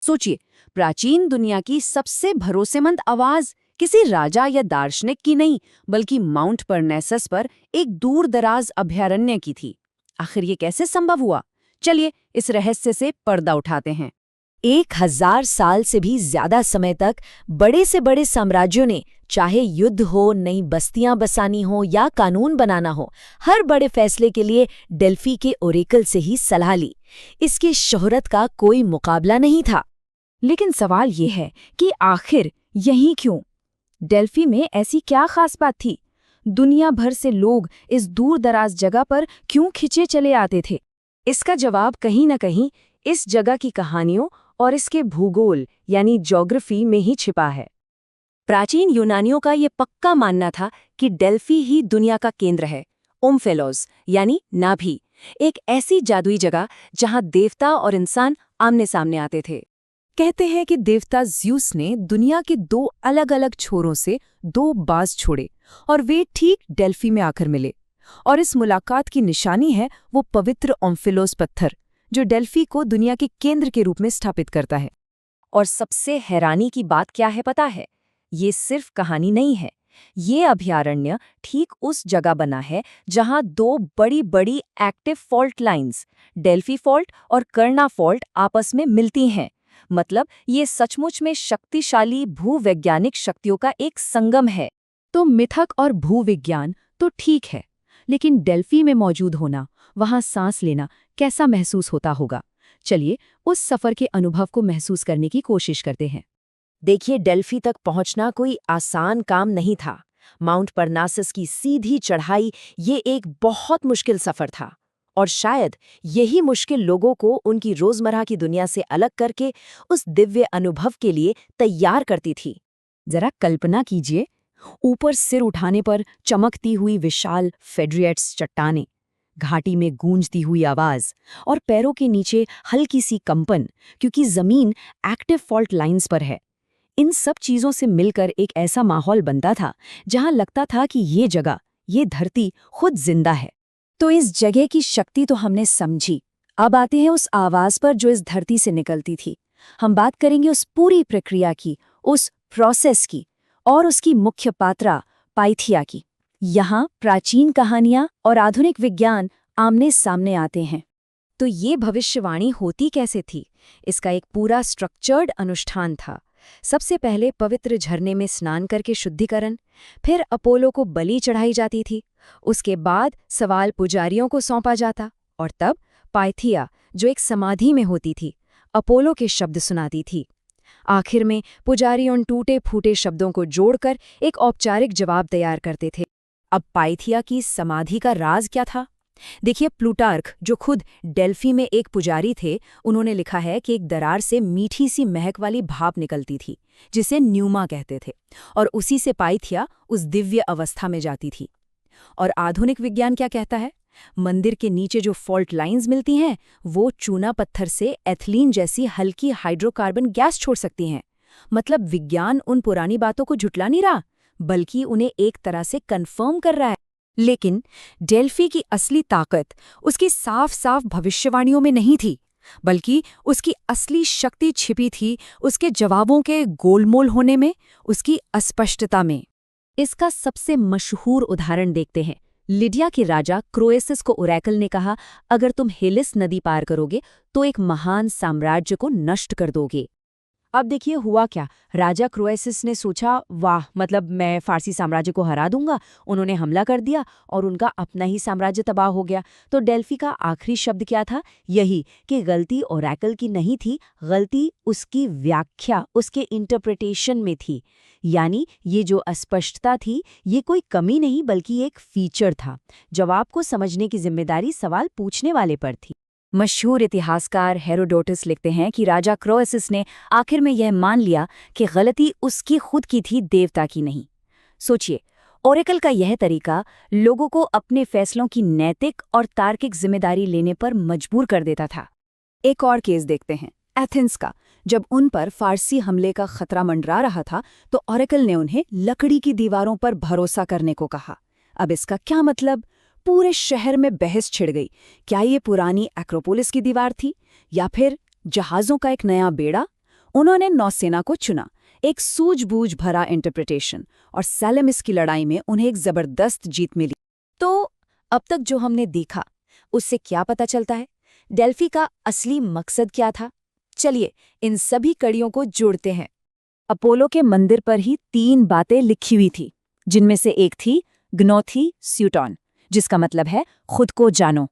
सोचिए, प्राचीन दुनिया की सबसे भरोसेमंद आवाज किसी राजा या दार्शनिक की नहीं, बल्कि माउंट परनेसस पर एक दूर दराज अभयारण्य की थी। आखिर ये कैसे संभव हुआ? चलिए इस रहस्य से पर्दा उठाते हैं। 1000 साल से भी ज्यादा समय तक बड़े से बड़े साम्राज्यों ने, चाहे युद्ध हो, नई बस्तियां बसानी हो या कानून बनाना हो, हर बड़े फैसले के लिए डेल्फी के ओरेकल से ही सलाह ली। इसकी शोहरत का कोई मुकाबला नहीं था। लेकिन सवाल ये है कि आखिर यही क्यों? डेल्फी में ऐसी क्या खास बात थी? दुनिया भर से लोग इस दूर दराज जगह पर क्यों खिंचे चले आते थे? इसका जवाब कहीं न कहीं इस जगह की कहानियों और इसके भूगोल यानी ज्योग्राफी में ही छिपा है। प्राचीन यूनानियों का ये पक्का मानना था कि डेल्फी ही दुनिया का केंद्र है, ओम्फेलोस यानी नाभि, एक ऐसी जादुई जगह जहां देवता और इंसान आमने सामने आते थे। कहते हैं कि देवता ज्यूस ने दुनिया के 2 अलग-अलग छोरों से 2 बाज छोड़े और वे ठीक डेल्फी में आकर मिले। और इस मुलाकात की निशानी है वो पवित्र ओम्फेलोस पत्थर, जो डेल्फी को दुनिया के केंद्र के रूप में स्थापित करता है। और सबसे हैरानी की बात क्या है पता है? ये सिर्फ कहानी नहीं है। ये अभयारण्य ठीक उस जगह बना है जहां 2 बड़ी-बड़ी active fault lines, Delphi fault और कर्ना फॉल्ट, आपस में मिलती हैं। मतलब ये सचमुच में शक्तिशाली भूवैज्ञानिक शक्तियों का एक संगम है। तो मिथक और भूविज्ञान तो ठीक है, लेकिन डेल्फी में मौजूद होना, वहां सांस लेना कैसा महसूस होता होगा? चलिए उस सफर के अनुभव को महसूस करने की कोशिश करते हैं। देखिए, डेल्फी तक पहुंचना कोई आसान काम नहीं था। माउंट परनासस की सीधी चढ़ाई ये एक बहुत मुश्किल सफर था। और शायद यही मुश्किल लोगों को उनकी रोजमर्रा की दुनिया से अलग करके उस दिव्य अनुभव के लिए तैयार करती थी। जरा कल्पना कीजिए, ऊपर सिर उठाने पर चमकती हुई विशाल फेड्रिएट्स चट्टानें, घाटी में गूंजती हुई आवाज और पैरों के नीचे हल्की सी कंपन, क्योंकि जमीन एक्टिव फॉल्ट लाइंस पर है। इन सब चीजों से मिलकर एक ऐसा माहौल बनता था जहां लगता था कि ये जगह, ये धरती खुद जिंदा है। तो इस जगह की शक्ति तो हमने समझी। अब आते हैं उस आवाज पर जो इस धरती से निकलती थी। हम बात करेंगे उस पूरी प्रक्रिया की, उस प्रोसेस की, और उसकी मुख्य पात्रा पाइथिया की। यहाँ प्राचीन कहानियां और आधुनिक विज्ञान आमने सामने आते हैं। तो ये भविष्यवाणी होती कैसे थी? इसका एक पूरा स्ट्रक्चर्ड अनुष्ठान था। सबसे पहले पवित्र झरने में स्नान करके शुद्धिकरण, फिर अपोलो को बलि चढ़ाई जाती थी। उसके बाद सवाल पुजारियों को सौंपा जाता, और तब पाइथिया, जो एक समाधि में होती थी, अपोलो के शब्द सुनाती थी। आखिर में पुजारी उन टूटे-फूटे शब्दों को जोड़कर एक औपचारिक जवाब तैयार करते थे। अब पाइथिया की समाधि का राज क्या था? देखिए, प्लूटार्क, जो खुद डेल्फी में एक पुजारी थे, उन्होंने लिखा है कि एक दरार से मीठी सी महक वाली भाप निकलती थी, जिसे न्यूमा कहते थे, और उसी से पाइथिया उस दिव्य अवस्था में जाती थी। और आधुनिक विज्ञान क्या कहता है? मंदिर के नीचे जो फॉल्ट लाइंस मिलती हैं, वो चूना पत्थर से एथिलीन जैसी हल्की हाइड्रोकार्बन गैस छोड़ सकती हैं। मतलब विज्ञान उन पुरानी बातों को झुटला नहीं रहा, बल्कि उन्हें एक तरह से कन्फर्म कर रहा है। लेकिन डेल्फी की असली ताकत उसकी साफ साफ भविष्यवाणियों में नहीं थी, बल्कि उसकी असली शक्ति छिपी थी उसके जवाबों के गोलमोल होने में, उसकी अस्पष्टता में। इसका सबसे मशहूर उदाहरण देखते हैं। लिडिया के राजा क्रोएसिस को ओरेकल ने कहा, अगर तुम हेलिस नदी पार करोगे तो एक महान साम्राज्य को नष्ट कर दोगे। अब देखिए हुआ क्या। राजा क्रोएसिस ने सोचा, वाह, मतलब मैं फारसी साम्राज्य को हरा दूंगा। उन्होंने हमला कर दिया और उनका अपना ही साम्राज्य तबाह हो गया। तो डेल्फी का आखिरी शब्द क्या था? यही कि गलती ओरेकल की नहीं थी, गलती उसकी व्याख्या, उसके इंटरप्रिटेशन में थी। यानी ये जो अस्पष्टता थी, ये कोई कमी नहीं बल्कि एक फीचर था। जवाब को समझने की जिम्मेदारी सवाल पूछने वाले पर थी। मशहूर इतिहासकार हेरोडोटस लिखते हैं कि राजा क्रोएसिस ने आखिर में यह मान लिया कि गलती उसकी खुद की थी, देवता की नहीं। सोचिए, ओरेकल का यह तरीका लोगों को अपने फैसलों की नैतिक और तार्किक जिम्मेदारी लेने पर मजबूर कर देता था। एक और केस देखते हैं, एथेंस का। जब उन पर फारसी हमले का खतरा मंडरा रहा था, तो ओरेकल ने उन्हें लकड़ी की दीवारों पर भरोसा करने को कहा। अब इसका क्या मतलब? पूरे शहर में बहस छिड़ गई। क्या ये पुरानी एक्रोपोलिस की दीवार थी या फिर जहाज़ों का एक नया बेड़ा? उन्होंने नौसेना को चुना, एक सूझबूझ भरा इंटरप्रिटेशन, और सैलेमिस की लड़ाई में उन्हें एक जबरदस्त जीत मिली। तो अब तक जो हमने देखा उससे क्या पता चलता है? डेल्फी का असली मकसद क्या था? चलिए इन सभी कड़ियों को जोड़ते हैं। अपोलो के मंदिर पर ही 3 बातें लिखी हुई थी, जिनमें से एक थी ग्नोथी स्यूटॉन, जिसका मतलब है खुद को जानो।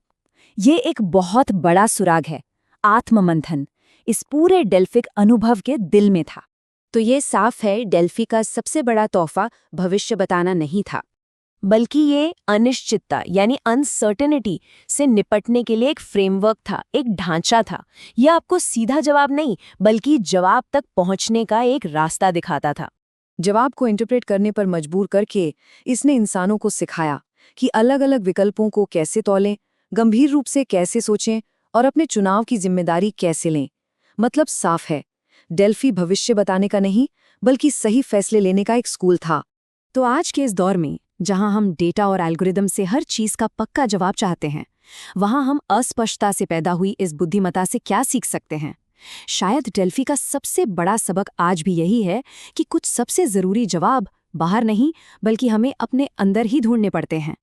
ये एक बहुत बड़ा सुराग है, आत्ममंथन, इस पूरे डेल्फिक अनुभव के दिल में था। तो ये साफ है, डेल्फी का सबसे बड़ा तोहफा भविष्य बताना नहीं था, बल्कि ये अनिश्चितता यानी अनसर्टेनिटी से निपटने के लिए एक फ्रेमवर्क था, एक ढांचा था। यह आपको सीधा जवाब नहीं, बल्कि जवाब तक पहुंचने का एक रास्ता दिखाता था। जवाब को इंटरप्रेट करने पर मजबूर करके इसने इंसानों को सिखाया कि अलग-अलग विकल्पों को कैसे तौलें, गंभीर रूप से कैसे सोचें और अपने चुनाव की जिम्मेदारी कैसे लें। मतलब साफ है, डेल्फी भविष्य बताने का नहीं, बल्कि सही फैसले लेने का एक स्कूल था। तो आज के इस दौर में, जहां हम डेटा और एल्गोरिदम से हर चीज का पक्का जवाब चाहते हैं, वहां हम अस्पष्टता से पैदा हुई इस बुद्धिमत्ता से क्या सीख सकते हैं? शायद डेल्फी का सबसे बड़ा सबक आज भी यही है कि कुछ सबसे जरूरी जवाब बाहर नहीं, बल्कि हमें अपने अंदर ही ढूंढने पड़ते हैं।